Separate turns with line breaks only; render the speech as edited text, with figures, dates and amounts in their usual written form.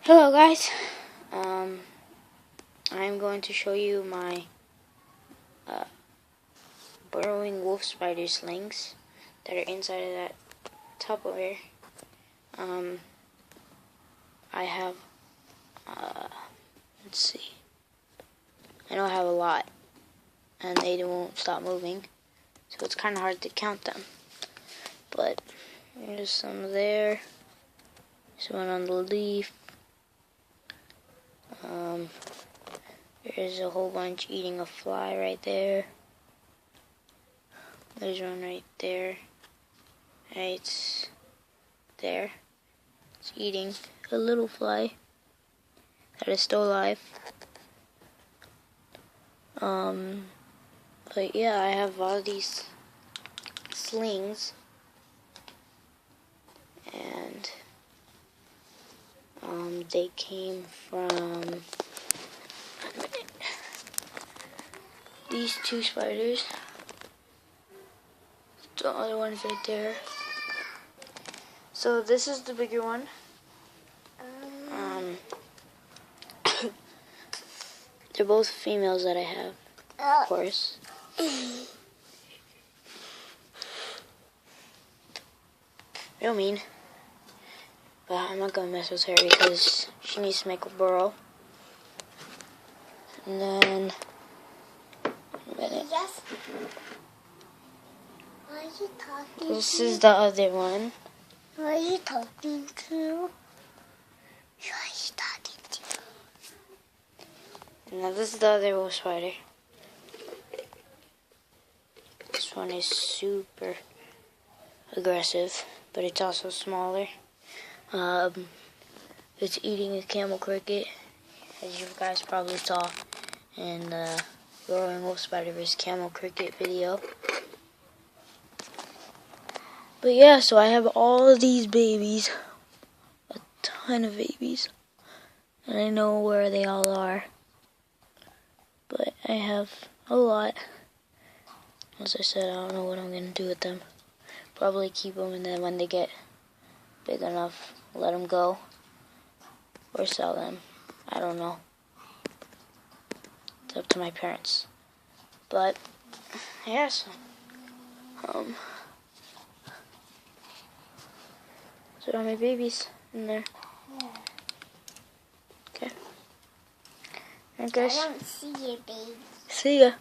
Hello guys, I'm going to show you my Burrowing Wolf Spider slings that are inside of that top over here. I have, let's see, I know I have a lot, and they won't stop moving, so it's kind of hard to count them, but there's some there, there's one on the leaf. There's a whole bunch eating a fly right there. There's one right there. Right there. It's eating a little fly that is still alive. But yeah, I have all these slings, and they came from these two spiders. The other one's right there. So this is the bigger one. They're both females that I have, of course. Real mean. But I'm not gonna mess with her because she needs to make a burrow. And then
Yes. Who are you talking
this
to?
is the other one.
Who are you talking to? Who are you talking to?
And now this is the other wolf spider. This one is super aggressive, but it's also smaller. It's eating a camel cricket, as you guys probably saw in the Burrowing Wolf Spider vs. Camel Cricket video. But yeah, so I have all of these babies, a ton of babies, and I know where they all are, but I have a lot. As I said, I don't know what I'm going to do with them. Probably keep them, and then when they get big enough, let them go, or sell them. I don't know. It's up to my parents. But, yes. So are my babies in there. Okay. Alright guys.
I don't see your baby.
See ya.